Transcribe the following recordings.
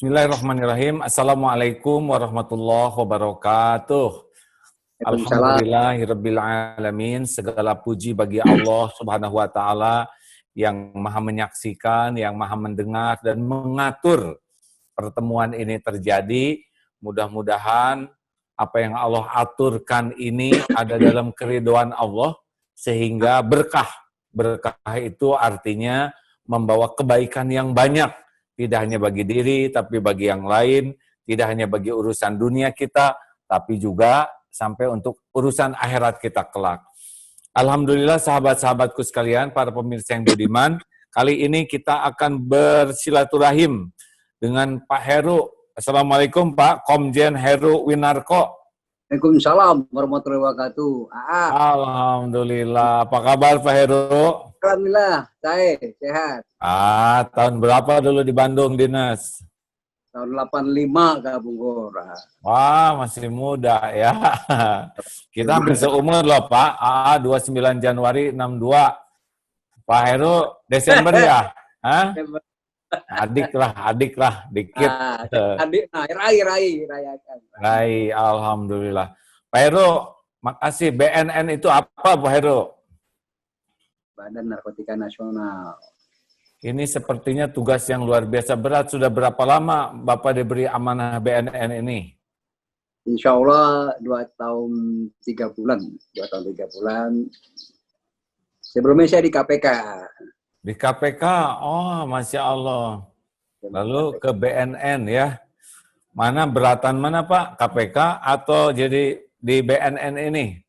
Bismillahirrahmanirrahim. Assalamualaikum warahmatullahi wabarakatuh. Waalaikumsalam. Alhamdulillahirabbil alamin. Segala puji bagi Allah Subhanahu wa taala yang Maha menyaksikan, yang Maha mendengar dan mengatur pertemuan ini terjadi. Mudah-mudahan apa yang Allah aturkan ini ada dalam keridhaan Allah sehingga berkah. Berkah itu artinya membawa kebaikan yang banyak. Tidak hanya bagi diri, tapi bagi yang lain. Tidak hanya bagi urusan dunia kita, tapi juga sampai untuk urusan akhirat kita kelak. Alhamdulillah sahabat-sahabatku sekalian, para pemirsa yang budiman, kali ini kita akan bersilaturahim dengan Pak Heru. Assalamualaikum Pak, Komjen Heru Winarko. Waalaikumsalam warahmatullahi wabarakatuh. Alhamdulillah, apa kabar Pak Heru? Alhamdulillah, saya sehat. Tahun berapa dulu di Bandung dinas? Tahun 85 Bung Gor. Wah, masih muda ya. Kita hampir seumur loh Pak. 29 Januari 62. Pak Heru Desember ya? Hah? Adik lah, dikit. Adik, rai rayakan. Rai, alhamdulillah. Pak Heru, makasih. BNN itu apa Pak Heru? Badan Narkotika Nasional. Ini sepertinya tugas yang luar biasa berat. Sudah berapa lama Bapak diberi amanah BNN ini? Insya Allah 2 tahun 3 bulan. 2 tahun 3 bulan. Sebelumnya saya di KPK. Di KPK? Oh, Masya Allah. Lalu ke BNN ya. Mana beratan mana Pak? KPK atau jadi di BNN ini?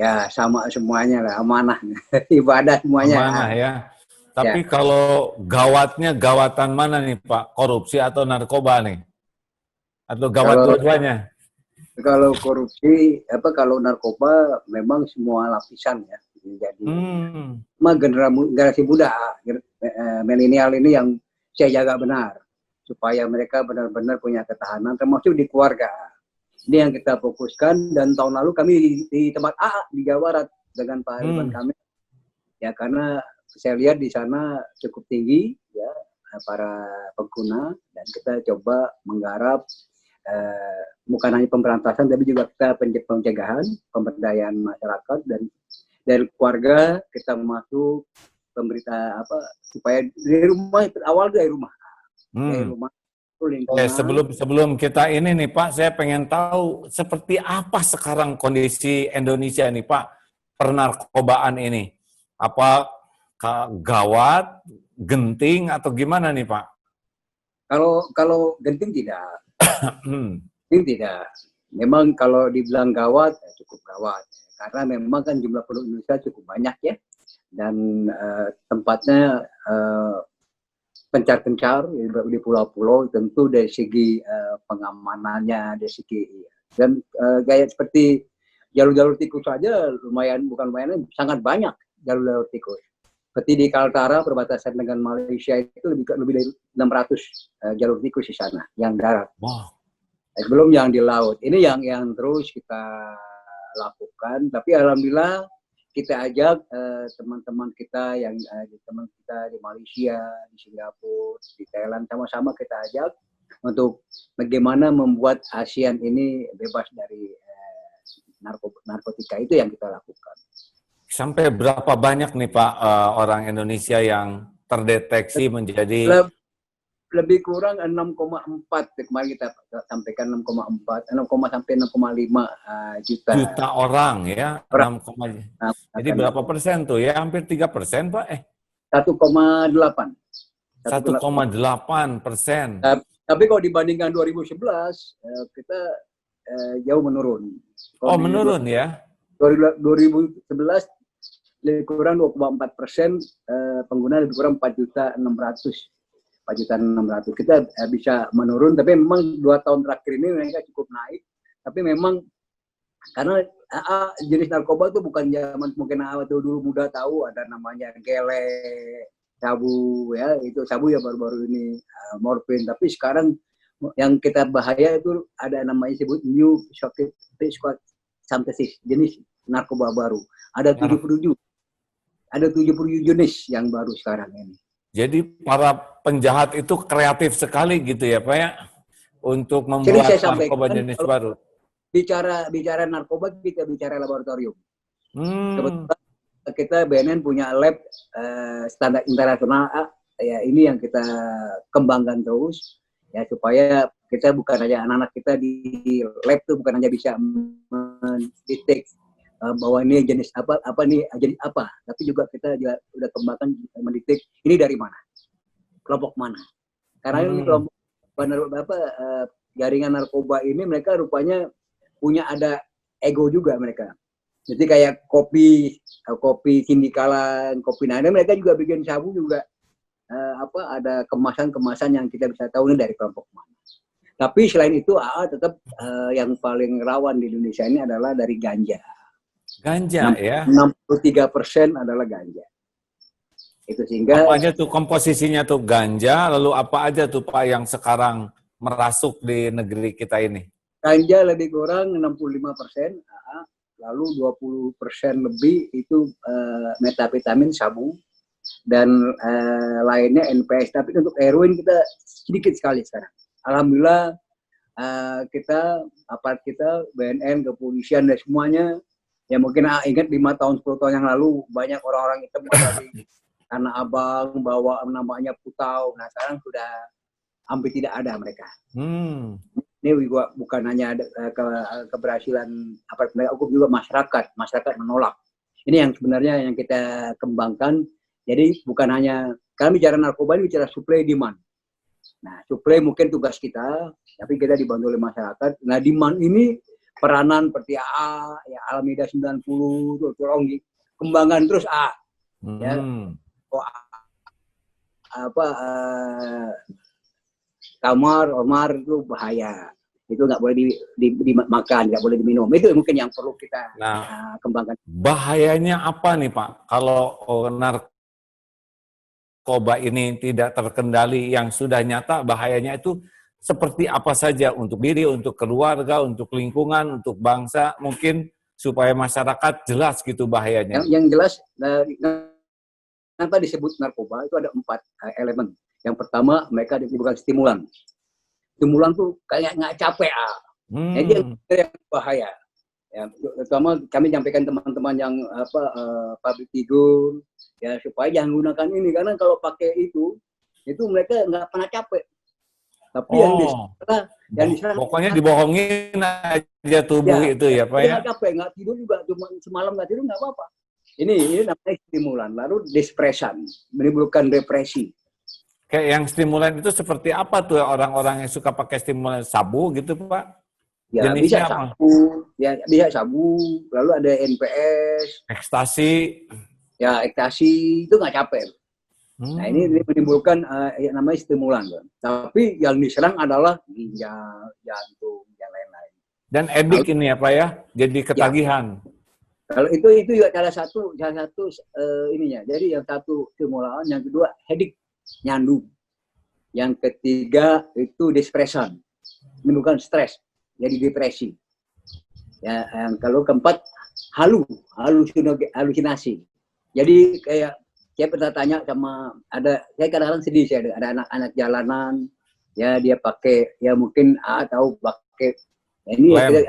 Ya, sama semuanya lah. Amanah. Ibadah semuanya. Amanah ya. Tapi ya, kalau gawatnya gawatan mana nih Pak? Korupsi atau narkoba nih? Atau gawat dua-duanya? Kalau korupsi, kalau narkoba memang semua lapisan ya. Jadi generasi muda, milenial ini yang saya jaga benar. Supaya mereka benar-benar punya ketahanan, termasuk di keluarga. Ini yang kita fokuskan, dan tahun lalu kami di tempat A, di Jawa Barat, dengan Pak Ridwan Kamil. Ya, karena saya lihat di sana cukup tinggi ya para pengguna, dan kita coba menggarap bukan hanya pemberantasan tapi juga kita pencegahan, pemberdayaan masyarakat, dan dari keluarga kita masuk pemberita supaya dari rumah, awal dari rumah. Dari rumah sebelum kita ini nih Pak, saya pengen tahu seperti apa sekarang kondisi Indonesia nih Pak, pernarkobaan ini. Apa gawat, genting atau gimana nih Pak? Kalau genting tidak. Genting tidak. Memang kalau dibilang gawat, cukup gawat. Karena memang kan jumlah penduduk Indonesia cukup banyak ya. Dan tempatnya pencar-pencar di pulau-pulau, tentu dari segi pengamanannya, dari segi dan gaya seperti jalur-jalur tikus saja lumayan, bukan lumayan, sangat banyak jalur-jalur tikus. Seperti di Kaltara, perbatasan dengan Malaysia itu lebih dari 600 jalur tikus di sana yang darat. Wow. Belum yang di laut. Ini yang terus kita lakukan. Tapi alhamdulillah kita ajak teman-teman kita yang teman kita di Malaysia, di Singapura, di Thailand, sama-sama kita ajak untuk bagaimana membuat ASEAN ini bebas dari narkotika. Itu yang kita lakukan. Sampai berapa banyak nih Pak orang Indonesia yang terdeteksi menjadi lebih kurang 6,4 kemarin kita sampaikan 6,4 sampai 6,5 juta orang ya. 6, jadi berapa persen tuh ya? Hampir 3% Pak? 1,8. 1,8%. Tapi kalau dibandingkan 2011 kita jauh menurun. Oh, menurun ya? 2011 lebih kurang 2,4%, pengguna lebih kurang 4.600.000. Kita bisa menurun, tapi memang 2 tahun terakhir ini mereka cukup naik. Tapi memang karena jenis narkoba itu bukan zaman mungkin waktu dulu muda tahu ada namanya gele, sabu ya, itu sabu ya baru-baru ini morfin. Tapi sekarang yang kita bahaya itu ada namanya disebut new psychotic synthesis, jenis narkoba baru. Ada 77 jenis yang baru sekarang ini. Jadi para penjahat itu kreatif sekali gitu ya Pak ya, untuk membuat narkoba jenis baru. Bicara narkoba, kita bicara laboratorium. Hmm. Kebetulan kita BNN punya lab standar internasional A, ya ini yang kita kembangkan terus ya, supaya kita bukan hanya anak-anak kita di lab tuh bukan hanya bisa mendetek bahwa ini jenis apa nih jenis apa, tapi juga kita juga udah kembangkan mendetek ini dari mana, kelompok mana. Karena ini kelompok jaringan narkoba ini mereka rupanya punya ada ego juga mereka. Jadi kayak kopi sindikalan, kopi nada, mereka juga bikin sabu juga ada kemasan-kemasan yang kita bisa tahu ini dari kelompok mana. Tapi selain itu AA tetap yang paling rawan di Indonesia ini adalah dari ganja. Ganja ya. 63% adalah ganja. Itu sehingga apa aja tuh komposisinya tuh ganja, lalu apa aja tuh Pak yang sekarang merasuk di negeri kita ini? Ganja lebih kurang 65%, lalu 20% lebih itu metapetamin sabu, dan lainnya NPS. Tapi untuk heroin kita sedikit sekali sekarang. Alhamdulillah aparat kita, BNN, kepolisian dan semuanya, ya mungkin ingat 5 tahun 10 tahun yang lalu banyak orang-orang hitam dari Tanah Abang bawa namanya Putau. Nah sekarang sudah hampir tidak ada mereka. Ini juga bukan hanya keberhasilan aparat penegak hukum, juga masyarakat menolak. Ini yang sebenarnya yang kita kembangkan. Jadi bukan hanya kami bicara narkoba, ini bicara supply demand. Nah, supply mungkin tugas kita, tapi kita dibantu oleh masyarakat. Nah, demand ini peranan seperti AA, ya Almeida 90, tolong dikembangkan terus ya. Omar itu bahaya. Itu nggak boleh dimakan, nggak boleh diminum. Itu mungkin yang perlu kita kembangkan. Bahayanya apa nih Pak? Kalau narkoba ini tidak terkendali, yang sudah nyata bahayanya itu seperti apa saja untuk diri, untuk keluarga, untuk lingkungan, untuk bangsa, mungkin supaya masyarakat jelas gitu bahayanya. Yang jelas, kenapa disebut narkoba itu ada 4 elemen. Yang pertama, mereka bukan stimulan. Stimulan tuh kayak nggak capek. Jadi yang bahaya. Ya, terutama kami sampaikan teman-teman yang public figure, ya supaya jangan gunakan ini, karena kalau pakai itu mereka nggak pernah capek. Tapi yang diserang pokoknya dibohongin aja tubuh ya, itu ya Pak ya. Nggak capek, nggak tidur juga, cuma semalam nggak tidur nggak apa-apa. Ini namanya stimulan. Lalu depresan, menimbulkan depresi. Kayak yang stimulan itu seperti apa tuh orang-orang yang suka pakai stimulan, sabu gitu Pak? Ya jenisnya bisa sabu, ya bisa sabu, lalu ada NPS, ekstasi. Ya ekstasi itu nggak capek. Nah ini menimbulkan namanya stimulan. Tapi yang diserang adalah ginjal, jantung, yang lain-lain. Dan edik ini ya Pak ya, jadi ketagihan. Ya. Kalau itu juga salah satu ininya. Jadi yang satu stimulan, yang kedua headache, nyandu. Yang ketiga itu depresan, menimbulkan stres, jadi depresi. Ya, yang kalau keempat halusinasi. Jadi kayak saya pernah tanya sama saya kadang-kadang sedih, saya ada anak-anak jalanan, ya dia pakai, ya mungkin tahu pakai ini lem.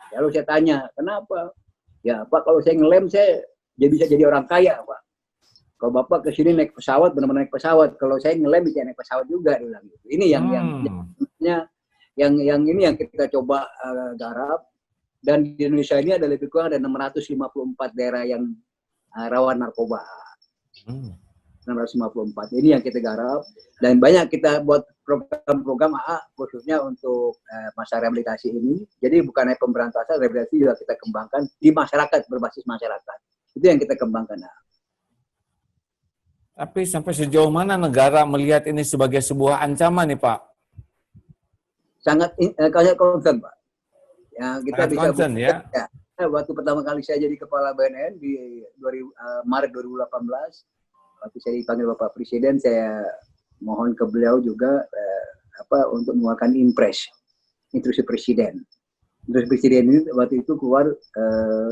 Lalu saya tanya, kenapa? Ya Pak, kalau saya ngelem saya bisa jadi orang kaya Pak. Kalau Bapak kesini naik pesawat, benar-benar naik pesawat. Kalau saya ngelem bisa naik pesawat juga, dia bilang gitu. Ini yang ini yang kita coba garap. Dan di Indonesia ini ada lebih kurang ada 654 daerah yang rawan narkoba. 654. Ini yang kita garap. Dan banyak kita buat program-program khususnya untuk masa rehabilitasi ini. Jadi bukan hanya pemberantasan, rehabilitasi juga kita kembangkan di masyarakat, berbasis masyarakat. Itu yang kita kembangkan. Tapi sampai sejauh mana negara melihat ini sebagai sebuah ancaman nih Pak? Sangat concern Pak. Ya, kita sangat bisa concern ya. Waktu pertama kali saya jadi kepala BNN di Maret 2018, waktu saya dipanggil Bapak Presiden, saya mohon ke beliau juga untuk mengeluarkan instruksi Presiden. Instruksi Presiden ini waktu itu keluar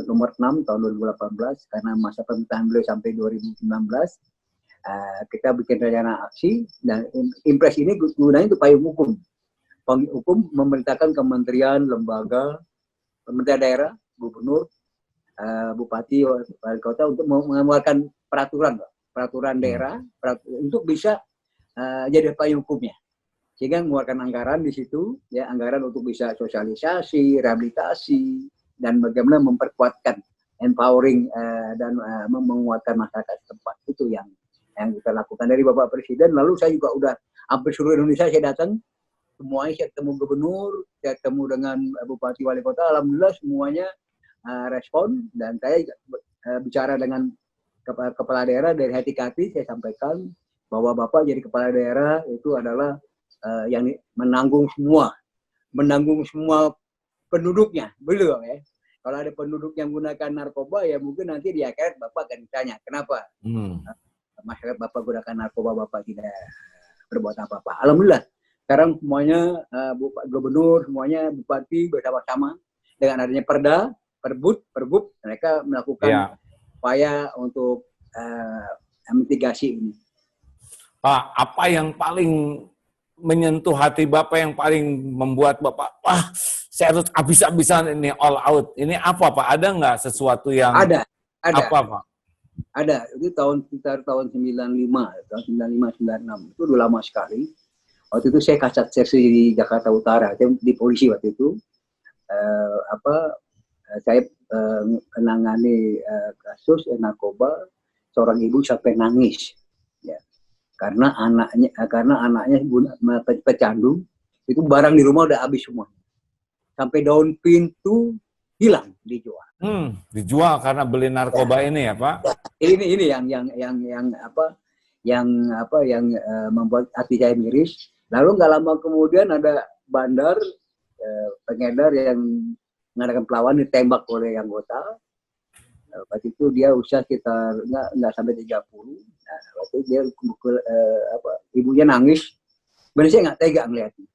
nomor 6 tahun 2018 karena masa pemerintahan beliau sampai 2019. kita bikin rencana aksi, dan impres ini gunanya untuk payung hukum. Payung hukum memerintahkan kementerian, lembaga, pemerintah daerah, gubernur, bupati, wali kota untuk mengeluarkan peraturan daerah untuk bisa jadi payung hukumnya. Sehingga mengeluarkan anggaran di situ, ya, anggaran untuk bisa sosialisasi, rehabilitasi, dan bagaimana memperkuatkan, empowering dan menguatkan masyarakat setempat. Itu yang kita lakukan dari Bapak Presiden. Lalu saya juga udah hampir seluruh Indonesia saya datang, semuanya saya ketemu gubernur, saya ketemu dengan bupati, wali kota. Alhamdulillah semuanya respon, dan saya bicara dengan kepala daerah dari hati ke hati. Saya sampaikan bahwa Bapak jadi kepala daerah itu adalah yang menanggung semua penduduknya, belum ya. Kalau ada penduduk yang gunakan narkoba, ya mungkin nanti di akhirat Bapak akan ditanya, kenapa masyarakat Bapak gunakan narkoba, Bapak tidak berbuat apa-apa. Alhamdulillah, sekarang semuanya gubernur, semuanya bupati bersama-sama dengan adanya perda, perbub, mereka melakukan upaya untuk mitigasi ini. Pak, apa yang paling menyentuh hati Bapak, yang paling membuat Bapak, wah, saya harus habis-habisan ini, all out. Ini apa, Pak? Ada nggak sesuatu yang... Ada. Apa, Pak? Ada. Itu sekitar tahun 95, tahun 95, 96. Itu udah lama sekali. Waktu itu saya kasat sersi di Jakarta Utara, saya di polisi waktu itu. Saya menangani kasus narkoba, seorang ibu sampai nangis. Karena anaknya pecandu, itu barang di rumah udah habis semua. Sampai daun pintu hilang, dijual. Dijual karena beli narkoba ini ya, Pak? Ini yang membuat hati saya miris. Lalu nggak lama kemudian ada bandar pengedar yang mengadakan perlawanan, ditembak oleh anggota. Waktu itu dia usia sekitar nggak sampai 30. Nah, waktu itu dia ibunya nangis. Sebenarnya saya nggak tega ngelihatnya.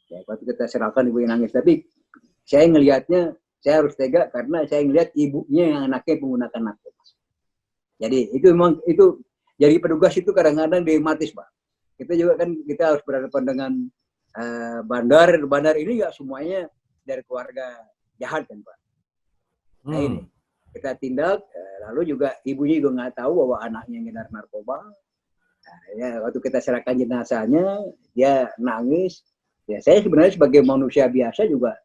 Ya, waktu kita serahkan ibunya nangis, tapi saya ngelihatnya, saya harus tega karena saya ngelihat ibunya yang anaknya menggunakan narkoba. Jadi itu memang itu, jadi petugas itu kadang-kadang dilematis, Pak. Kita juga kan harus berhadapan dengan bandar ini nggak semuanya dari keluarga jahat kan, Pak. Nah ini kita tindak, lalu juga ibunya juga nggak tahu bahwa anaknya ngedar narkoba. Nah, ya, waktu kita serahkan jenazahnya, dia nangis. Ya saya sebenarnya sebagai manusia biasa juga,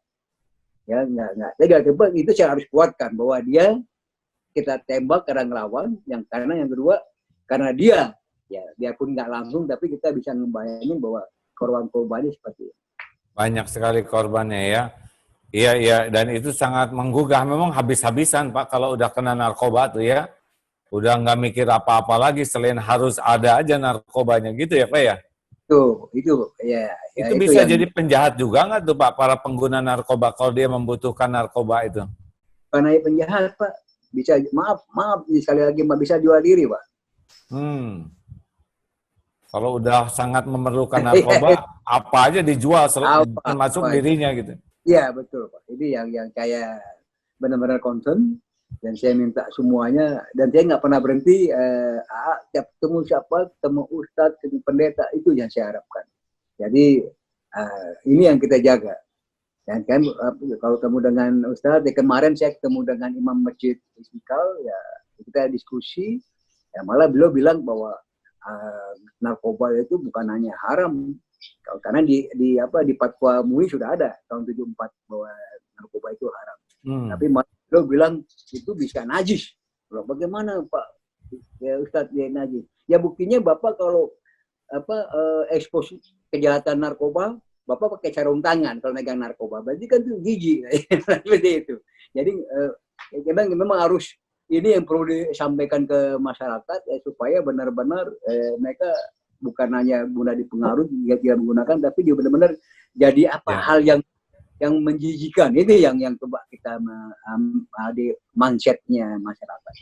ya nggak tega. Itu saya harus kuatkan bahwa dia kita tembak karena ngelawan, karena yang kedua karena dia, ya biarpun nggak langsung, tapi kita bisa ngebayangin bahwa korban-korbannya seperti itu. Banyak sekali korbannya ya. Iya, dan itu sangat menggugah. Memang habis-habisan, Pak, kalau udah kena narkoba tuh ya. Udah nggak mikir apa-apa lagi selain harus ada aja narkobanya gitu ya, Pak ya? Itu ya. Itu bisa jadi penjahat juga nggak tuh, Pak, para pengguna narkoba kalau dia membutuhkan narkoba itu? Karena penjahat, Pak. Bisa, maaf, sekali lagi, bisa jual diri, Pak. Kalau udah sangat memerlukan narkoba, apa aja dijual, termasuk dirinya gitu. Iya, betul, Pak. Ini yang saya benar-benar concern, dan saya minta semuanya, dan saya nggak pernah berhenti, tiap ketemu siapa, ketemu ustadz, ketemu pendeta, itu yang saya harapkan. Jadi, ini yang kita jaga. Dan kan kalau ketemu dengan ustadz, kemarin saya ketemu dengan imam masjid Istiqlal, ya kita diskusi, ya malah beliau bilang bahwa narkoba itu bukan hanya haram, karena di Fatwa MUI sudah ada tahun 74 bahwa narkoba itu haram. Tapi beliau bilang itu bisa najis. Bagaimana Pak? Ya Ustadz, dia najis. Ya buktinya Bapak kalau ekspos kejahatan narkoba, Bapak pakai sarung tangan kalau megang narkoba. Berarti kan itu gigi. Seperti itu. Jadi memang harus, ini yang perlu disampaikan ke masyarakat, supaya benar-benar mereka bukan hanya guna dipengaruhi, tidak menggunakan, tapi dia benar-benar jadi hal yang menjijikan. Itu yang coba kita di mindsetnya masyarakat.